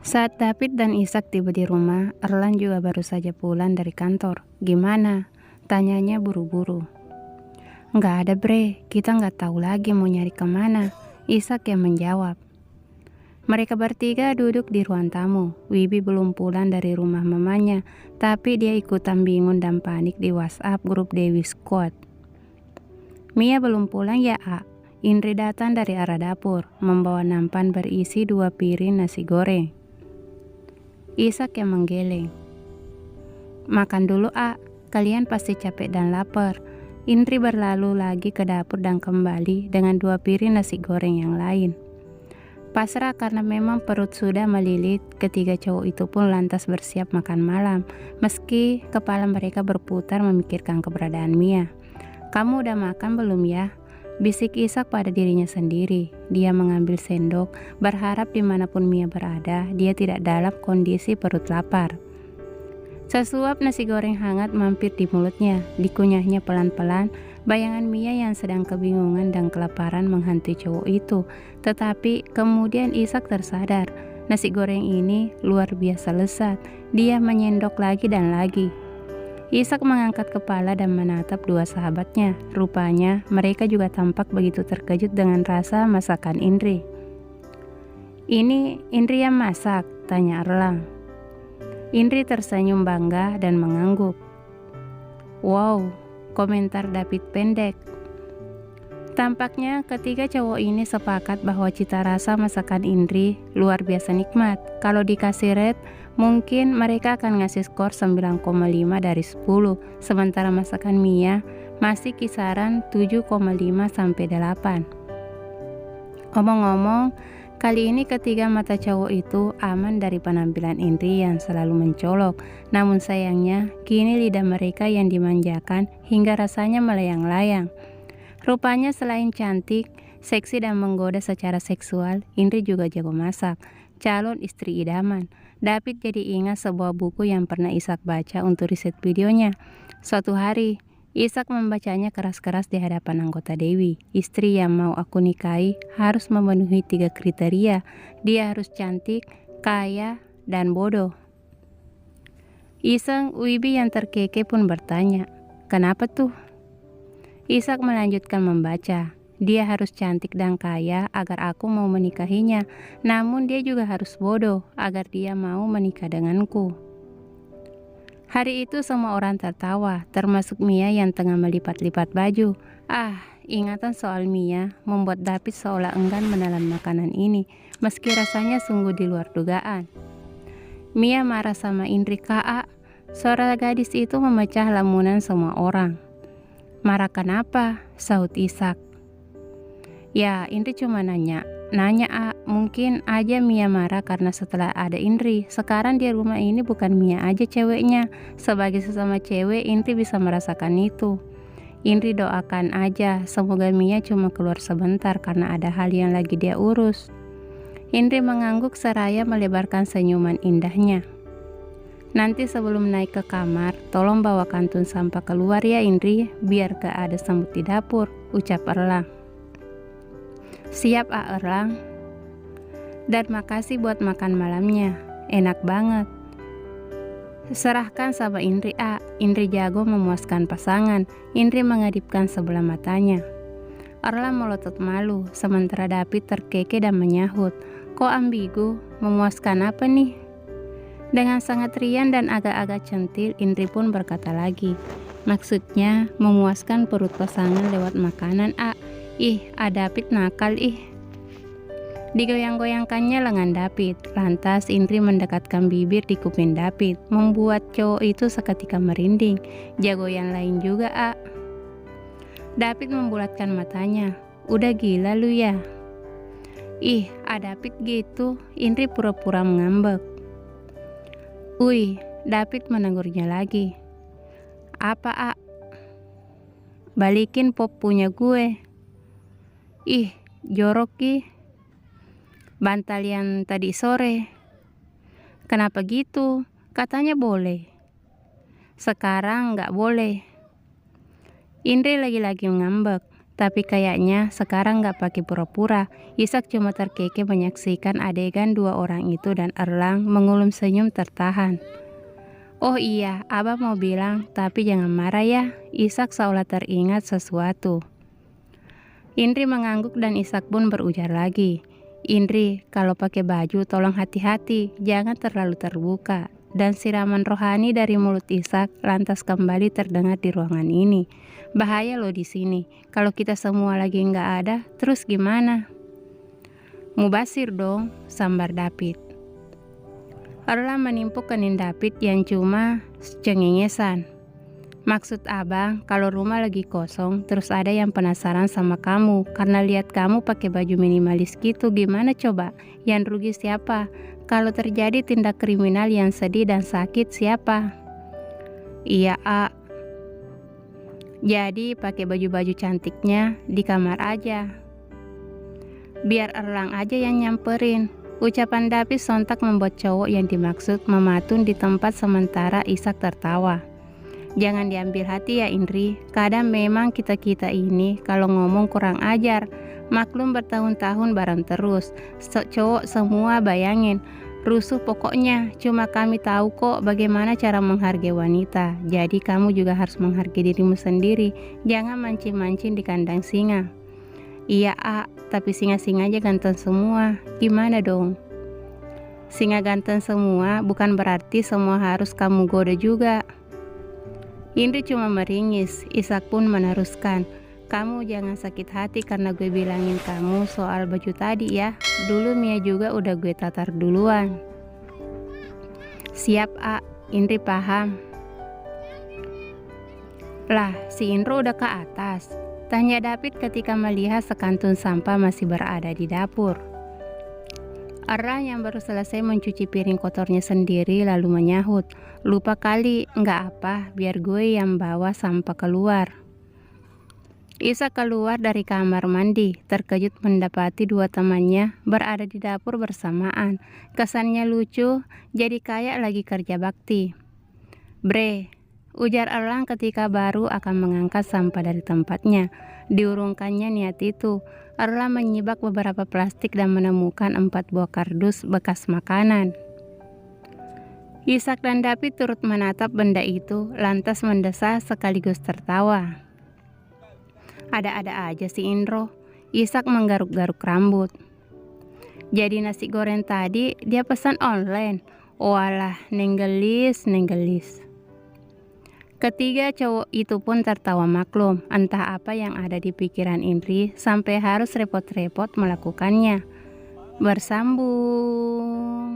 Saat David dan Ishak tiba di rumah, Erlan juga baru saja pulang dari kantor. "Gimana?" tanyanya buru-buru. "Nggak ada bre, kita nggak tahu lagi mau nyari kemana," Ishak yang menjawab. Mereka bertiga duduk di ruang tamu. Wibi belum pulang dari rumah mamanya, tapi dia ikutan bingung dan panik di WhatsApp grup Dewi Squad. "Mia belum pulang ya, A?" Indri datang dari arah dapur, membawa nampan berisi 2 piring nasi goreng. Ishak yang menggeleng. "Makan dulu, A. Kalian pasti capek dan lapar." Indri berlalu lagi ke dapur dan kembali dengan 2 piring nasi goreng yang lain. Pasrah karena memang perut sudah melilit, ketiga cowok itu pun lantas bersiap makan malam, meski kepala mereka berputar memikirkan keberadaan Mia. "Kamu udah makan belum ya?" bisik Ishak pada dirinya sendiri. Dia mengambil sendok, berharap dimanapun Mia berada, dia tidak dalam kondisi perut lapar. Sesuap nasi goreng hangat mampir di mulutnya, dikunyahnya pelan-pelan. Bayangan Mia yang sedang kebingungan dan kelaparan menghantui cowok itu. Tetapi kemudian Ishak tersadar, nasi goreng ini luar biasa lezat. Dia menyendok lagi dan lagi. Ishak mengangkat kepala dan menatap dua sahabatnya. Rupanya mereka juga tampak begitu terkejut dengan rasa masakan Indri. "Ini Indri yang masak?" tanya Erlang. Indri tersenyum bangga dan mengangguk. "Wow," komentar David pendek. Tampaknya ketiga cowok ini sepakat bahwa cita rasa masakan Indri luar biasa nikmat. Kalau dikasih rate, mungkin mereka akan ngasih skor 9,5 dari 10, sementara masakan Mia masih kisaran 7,5 sampai 8. Omong-omong, kali ini ketiga mata cowok itu aman dari penampilan Indri yang selalu mencolok. Namun sayangnya, kini lidah mereka yang dimanjakan hingga rasanya melayang-layang. Rupanya selain cantik, seksi dan menggoda secara seksual, Indri juga jago masak. Calon istri idaman. David jadi ingat sebuah buku yang pernah Ishak baca untuk riset videonya. Suatu hari, Ishak membacanya keras-keras di hadapan anggota Dewi. "Istri yang mau aku nikahi harus memenuhi 3 kriteria. Dia harus cantik, kaya, dan bodoh." Iseng Wibi yang terkekeh pun bertanya, "Kenapa tuh?" Ishak melanjutkan membaca. "Dia harus cantik dan kaya agar aku mau menikahinya. Namun dia juga harus bodoh agar dia mau menikah denganku." Hari itu semua orang tertawa, termasuk Mia yang tengah melipat-lipat baju. Ingatan soal Mia membuat David seolah enggan menelan makanan ini, meski rasanya sungguh di luar dugaan. Mia marah sama Indri. "Kak, suara gadis itu memecah lamunan semua orang." "Marah kenapa?" sahut Ishak. "Ya, Indri cuma nanya, mungkin aja Mia marah karena setelah ada Indri, sekarang di rumah ini bukan Mia aja ceweknya. Sebagai sesama cewek, Indri bisa merasakan itu. Indri doakan aja, semoga Mia cuma keluar sebentar karena ada hal yang lagi dia urus." Indri mengangguk seraya melebarkan senyuman indahnya. "Nanti sebelum naik ke kamar, tolong bawa kantun sampah keluar ya Indri, biar gak ada semut di dapur," ucap Erlang. "Siap Erlang. Dan makasih buat makan malamnya, enak banget." "Serahkan sama Indri Indri jago memuaskan pasangan." Indri mengedipkan sebelah matanya. Erlang melotot malu, sementara David terkekeh dan menyahut, "Kok ambigu? Memuaskan apa nih?" Dengan sangat riang dan agak-agak centil, Indri pun berkata lagi, "Maksudnya memuaskan perut pasangan lewat makanan, David nakal Digoyang-goyangkannya lengan David. Lantas Indri mendekatkan bibir di kuping David, membuat cowok itu seketika merinding. "Jago yang lain juga, David membulatkan matanya. "Udah gila lu ya?" David gitu." Indri pura-pura mengambek. David menegurnya lagi. "Apa, Balikin pop punya gue." Jorok Bantal yang tadi sore." "Kenapa gitu? Katanya boleh." "Sekarang nggak boleh." Indri lagi-lagi mengambek. Tapi kayaknya sekarang gak pakai pura-pura. Ishak cuma terkekeh menyaksikan adegan dua orang itu dan Erlang mengulum senyum tertahan. Oh iya, Abah mau bilang, tapi jangan marah ya. Ishak seolah teringat sesuatu. Indri mengangguk dan Ishak pun berujar lagi. Indri, kalau pakai baju tolong hati-hati, jangan terlalu terbuka. Dan siraman rohani dari mulut Ishak lantas kembali terdengar di ruangan ini. Bahaya loh di sini. Kalau kita semua lagi nggak ada, terus gimana? Mubasir dong, sambar David. Erlang menimpuk kening David yang cuma cengengesan. Maksud abang, kalau rumah lagi kosong, terus ada yang penasaran sama kamu, karena lihat kamu pakai baju minimalis gitu, gimana coba? Yang rugi siapa? Kalau terjadi tindak kriminal yang sedih dan sakit siapa? Iya, A. Jadi pakai baju-baju cantiknya di kamar aja. Biar Erlang aja yang nyamperin. Ucapan David sontak membuat cowok yang dimaksud mematun di tempat sementara Ishak tertawa. Jangan diambil hati ya Indri, kadang memang kita-kita ini kalau ngomong kurang ajar. Maklum bertahun-tahun bareng terus, cowok semua bayangin. Rusuh pokoknya, cuma kami tahu kok bagaimana cara menghargai wanita. Jadi kamu juga harus menghargai dirimu sendiri, jangan mancing-mancing di kandang singa. Iya A, tapi singa-singa aja ganteng semua, gimana dong? Singa ganteng semua bukan berarti semua harus kamu goda juga. Indri cuma meringis, Ishak pun meneruskan. Kamu jangan sakit hati karena gue bilangin kamu soal baju tadi ya. Dulu Mia juga udah gue tatar duluan. Siap A, Indri paham. Lah, si Indro udah ke atas. Tanya David ketika melihat sekantun sampah masih berada di dapur. Erlang yang baru selesai mencuci piring kotornya sendiri lalu menyahut, lupa kali, nggak apa, biar gue yang bawa sampah keluar. Ishak keluar dari kamar mandi, terkejut mendapati dua temannya berada di dapur bersamaan. Kesannya lucu, jadi kayak lagi kerja bakti. Bre, ujar Erlang ketika baru akan mengangkat sampah dari tempatnya. Diurungkannya niat itu, Erlang menyibak beberapa plastik dan menemukan 4 buah kardus bekas makanan. Ishak dan David turut menatap benda itu, lantas mendesah sekaligus tertawa. Ada-ada aja si Indro. Ishak menggaruk-garuk rambut. Jadi nasi goreng tadi dia pesan online. Walah, nenggelis. Ketiga cowok itu pun tertawa maklum, entah apa yang ada di pikiran Indri sampai harus repot-repot melakukannya. Bersambung.